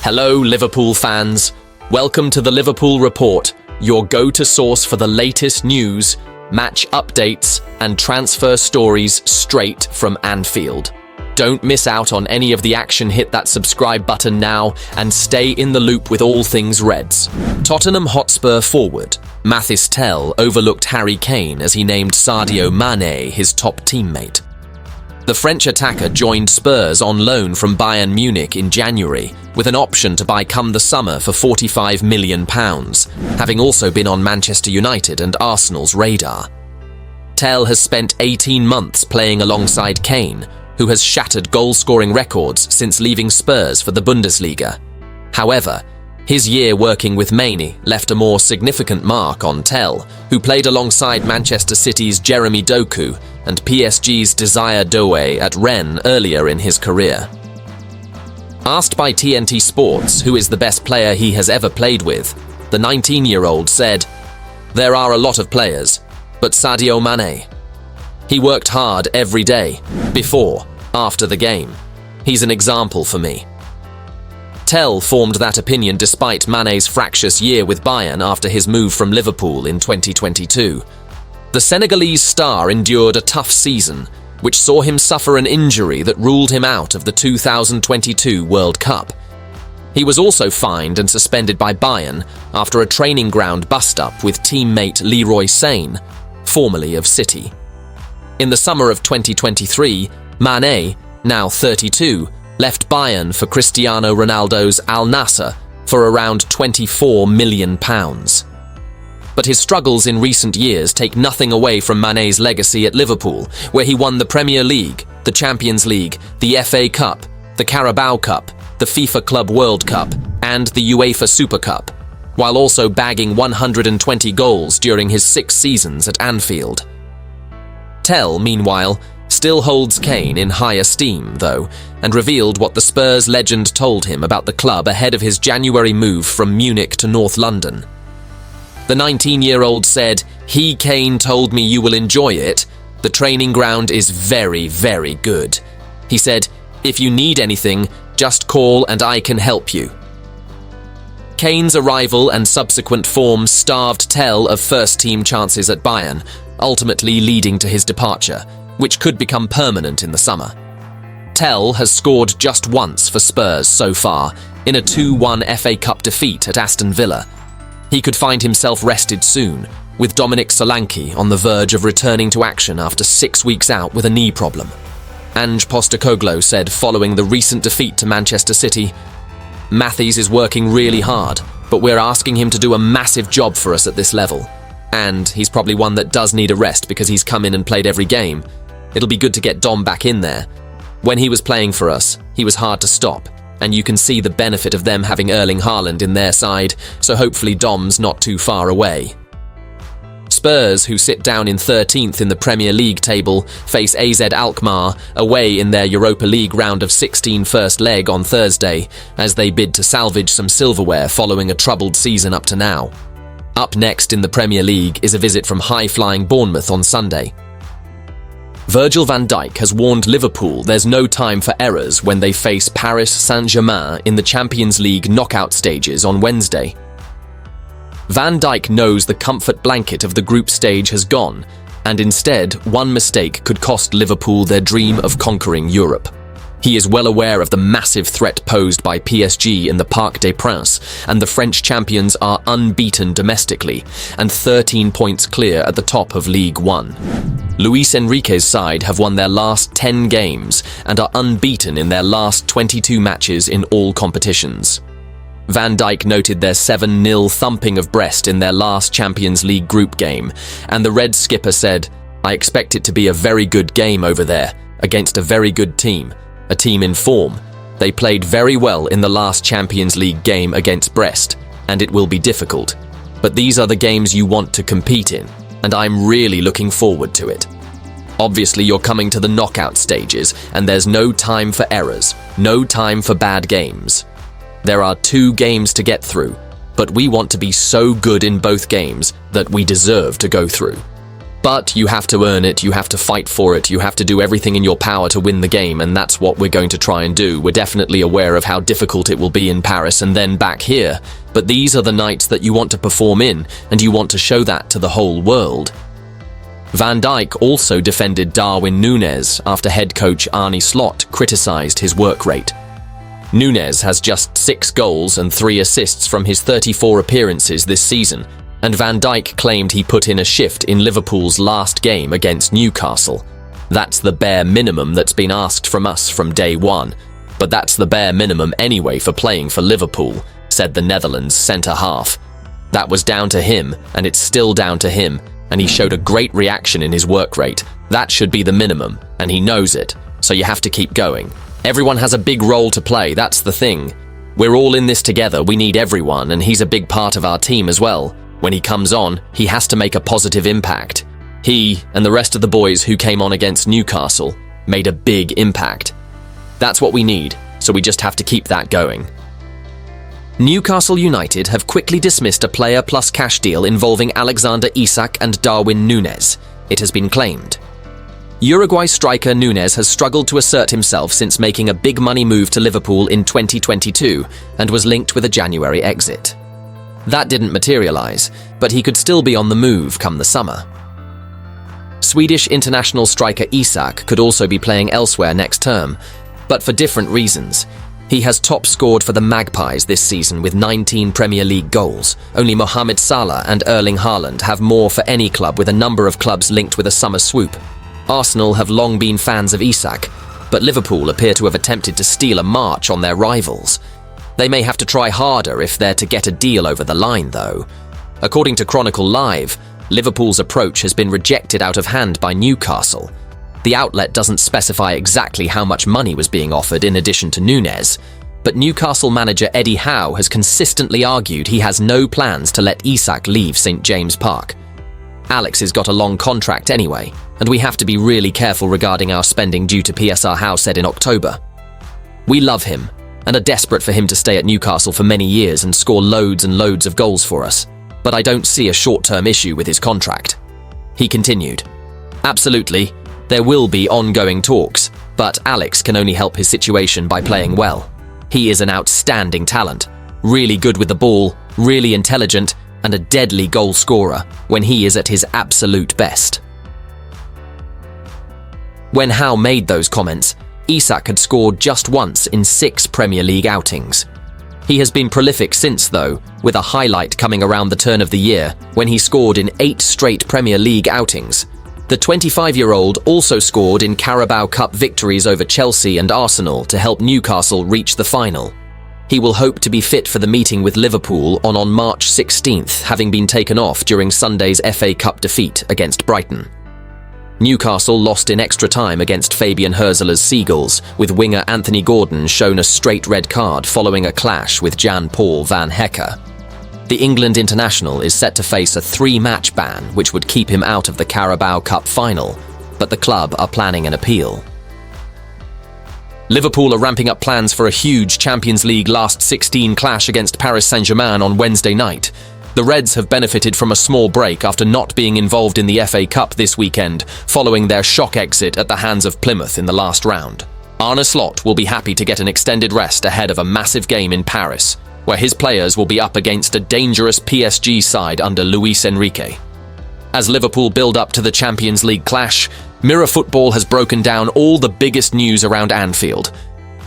Hello, Liverpool fans. Welcome to the Liverpool Report, your go-to source for the latest news, match updates, and transfer stories straight from Anfield. Don't miss out on any of the action. Hit that subscribe button now and stay in the loop with all things Reds. Tottenham Hotspur forward Mathys Tel overlooked Harry Kane as he named Sadio Mane his top teammate. The French attacker joined Spurs on loan from Bayern Munich in January, with an option to buy come the summer for £45 million, having also been on Manchester United and Arsenal's radar. Tel has spent 18 months playing alongside Kane, who has shattered goal-scoring records since leaving Spurs for the Bundesliga. However, his year working with Mane left a more significant mark on Tel, who played alongside Manchester City's Jeremy Doku and PSG's Desire Doué at Rennes earlier in his career. Asked by TNT Sports who is the best player he has ever played with, the 19-year-old said, "There are a lot of players, but Sadio Mane. He worked hard every day, before, after the game. He's an example for me." Tel formed that opinion despite Mane's fractious year with Bayern after his move from Liverpool in 2022. The Senegalese star endured a tough season, which saw him suffer an injury that ruled him out of the 2022 World Cup. He was also fined and suspended by Bayern after a training ground bust-up with teammate Leroy Sane, formerly of City. In the summer of 2023, Mane, now 32, left Bayern for Cristiano Ronaldo's Al Nassr for around £24 million. But his struggles in recent years take nothing away from Mane's legacy at Liverpool, where he won the Premier League, the Champions League, the FA Cup, the Carabao Cup, the FIFA Club World Cup, and the UEFA Super Cup, while also bagging 120 goals during his 6 seasons at Anfield. Tel, meanwhile, still holds Kane in high esteem, though, and revealed what the Spurs legend told him about the club ahead of his January move from Munich to North London. The 19-year-old said, Kane told me you will enjoy it. The training ground is very, very good. He said, if you need anything, just call and I can help you. Kane's arrival and subsequent form starved Tel of first-team chances at Bayern, ultimately leading to his departure, which could become permanent in the summer. Tel has scored just once for Spurs so far, in a 2-1 FA Cup defeat at Aston Villa. He could find himself rested soon, with Dominic Solanke on the verge of returning to action after 6 weeks out with a knee problem. Ange Postecoglou said following the recent defeat to Manchester City, "Mathys is working really hard, but we're asking him to do a massive job for us at this level. And he's probably one that does need a rest because he's come in and played every game. It'll be good to get Dom back in there. When he was playing for us, he was hard to stop, and you can see the benefit of them having Erling Haaland in their side, so hopefully Dom's not too far away." Spurs, who sit down in 13th in the Premier League table, face AZ Alkmaar away in their Europa League round of 16 first leg on Thursday, as they bid to salvage some silverware following a troubled season up to now. Up next in the Premier League is a visit from high-flying Bournemouth on Sunday. Virgil van Dijk has warned Liverpool there's no time for errors when they face Paris Saint-Germain in the Champions League knockout stages on Wednesday. Van Dijk knows the comfort blanket of the group stage has gone, and instead, one mistake could cost Liverpool their dream of conquering Europe. He is well aware of the massive threat posed by PSG in the Parc des Princes, and the French champions are unbeaten domestically and 13 points clear at the top of Ligue 1. Luis Enrique's side have won their last 10 games and are unbeaten in their last 22 matches in all competitions. Van Dijk noted their 7-0 thumping of Brest in their last Champions League group game, and the Red skipper said, "I expect it to be a very good game over there, against a very good team. A team in form. They played very well in the last Champions League game against Brest, and it will be difficult. But these are the games you want to compete in, and I'm really looking forward to it. Obviously, you're coming to the knockout stages, and there's no time for errors, no time for bad games. There are 2 games to get through, but we want to be so good in both games that we deserve to go through." But you have to earn it, you have to fight for it, you have to do everything in your power to win the game, and that's what we're going to try and do. We're definitely aware of how difficult it will be in Paris and then back here, but these are the nights that you want to perform in, and you want to show that to the whole world. Van Dijk also defended Darwin Nunez after head coach Arneslot criticised his work rate. Nunez has just 6 goals and 3 assists from his 34 appearances this season, and Van Dijk claimed he put in a shift in Liverpool's last game against Newcastle. That's the bare minimum that's been asked from us from day one, but that's the bare minimum anyway for playing for Liverpool, said the Netherlands centre-half. That was down to him, and it's still down to him, and he showed a great reaction in his work rate. That should be the minimum, and he knows it, so you have to keep going. Everyone has a big role to play, that's the thing. We're all in this together, we need everyone, and he's a big part of our team as well. When he comes on, he has to make a positive impact. He, and the rest of the boys who came on against Newcastle, made a big impact. That's what we need, so we just have to keep that going. Newcastle United have quickly dismissed a player plus cash deal involving Alexander Isak and Darwin Nunez, it has been claimed. Uruguay striker Nunez has struggled to assert himself since making a big money move to Liverpool in 2022 and was linked with a January exit. That didn't materialise, but he could still be on the move come the summer. Swedish international striker Isak could also be playing elsewhere next term, but for different reasons. He has top scored for the Magpies this season with 19 Premier League goals. Only Mohamed Salah and Erling Haaland have more for any club, with a number of clubs linked with a summer swoop. Arsenal have long been fans of Isak, but Liverpool appear to have attempted to steal a march on their rivals. They may have to try harder if they're to get a deal over the line, though. According to Chronicle Live, Liverpool's approach has been rejected out of hand by Newcastle. The outlet doesn't specify exactly how much money was being offered in addition to Nunez, but Newcastle manager Eddie Howe has consistently argued he has no plans to let Isak leave St James Park. Alex has got a long contract anyway, and we have to be really careful regarding our spending due to PSR, Howe said in October. We love him, and are desperate for him to stay at Newcastle for many years and score loads and loads of goals for us, but I don't see a short-term issue with his contract. He continued, absolutely, there will be ongoing talks, but Alex can only help his situation by playing well. He is an outstanding talent, really good with the ball, really intelligent, and a deadly goal scorer when he is at his absolute best. When Howe made those comments, Isak had scored just once in 6 Premier League outings. He has been prolific since, though, with a highlight coming around the turn of the year when he scored in 8 straight Premier League outings. The 25-year-old also scored in Carabao Cup victories over Chelsea and Arsenal to help Newcastle reach the final. He will hope to be fit for the meeting with Liverpool on March 16th, having been taken off during Sunday's FA Cup defeat against Brighton. Newcastle lost in extra time against Fabian Hürzeler's Seagulls, with winger Anthony Gordon shown a straight red card following a clash with Jan-Paul van Hecke. The England international is set to face a 3-match ban, which would keep him out of the Carabao Cup final, but the club are planning an appeal. Liverpool are ramping up plans for a huge Champions League last 16 clash against Paris Saint-Germain on Wednesday night. The Reds have benefited from a small break after not being involved in the FA Cup this weekend, following their shock exit at the hands of Plymouth in the last round. Arneslot will be happy to get an extended rest ahead of a massive game in Paris, where his players will be up against a dangerous PSG side under Luis Enrique. As Liverpool build up to the Champions League clash, Mirror Football has broken down all the biggest news around Anfield.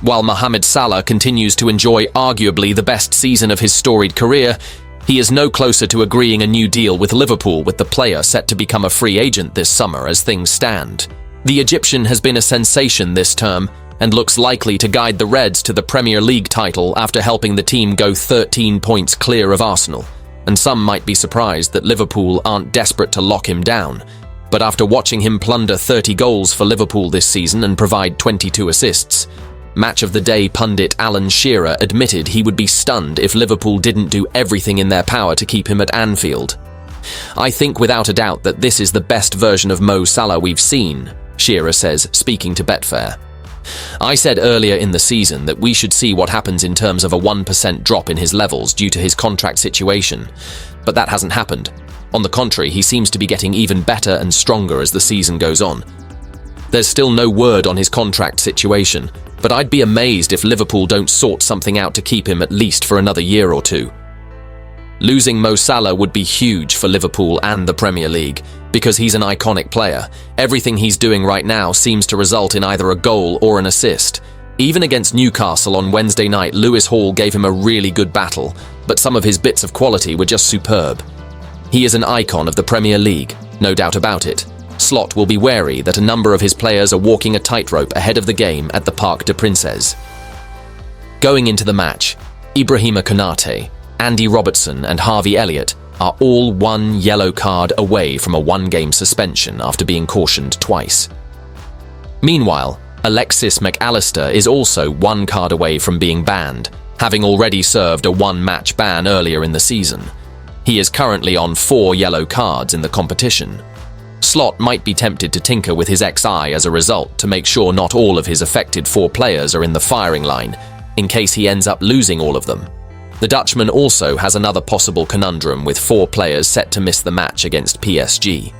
While Mohamed Salah continues to enjoy arguably the best season of his storied career, he is no closer to agreeing a new deal with Liverpool, with the player set to become a free agent this summer as things stand. The Egyptian has been a sensation this term and looks likely to guide the Reds to the Premier League title after helping the team go 13 points clear of Arsenal. And some might be surprised that Liverpool aren't desperate to lock him down. But after watching him plunder 30 goals for Liverpool this season and provide 22 assists, Match of the Day pundit Alan Shearer admitted he would be stunned if Liverpool didn't do everything in their power to keep him at Anfield. I think without a doubt that this is the best version of Mo Salah we've seen, Shearer says, speaking to Betfair. I said earlier in the season that we should see what happens in terms of a 1% drop in his levels due to his contract situation, but that hasn't happened. On the contrary, he seems to be getting even better and stronger as the season goes on. There's still no word on his contract situation, but I'd be amazed if Liverpool don't sort something out to keep him at least for another year or two. Losing Mo Salah would be huge for Liverpool and the Premier League, because he's an iconic player. Everything he's doing right now seems to result in either a goal or an assist. Even against Newcastle on Wednesday night, Lewis Hall gave him a really good battle, but some of his bits of quality were just superb. He is an icon of the Premier League, no doubt about it. Slot will be wary that a number of his players are walking a tightrope ahead of the game at the Parc des Princes. Going into the match, Ibrahima Konate, Andy Robertson and Harvey-Elliott are all one yellow card away from a one-game suspension after being cautioned twice. Meanwhile, Alexis Mac Allister is also one card away from being banned, having already served a one-match ban earlier in the season. He is currently on 4 yellow cards in the competition. Slot might be tempted to tinker with his XI as a result to make sure not all of his affected 4 players are in the firing line, in case he ends up losing all of them. The Dutchman also has another possible conundrum with 4 players set to miss the match against PSG.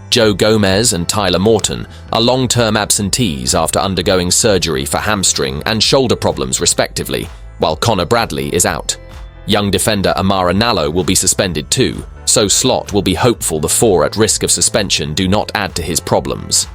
Joe Gomez and Tyler Morton are long-term absentees after undergoing surgery for hamstring and shoulder problems respectively, while Connor Bradley is out. Young defender Amara Nallo will be suspended too, so Slot will be hopeful the 4 at risk of suspension do not add to his problems.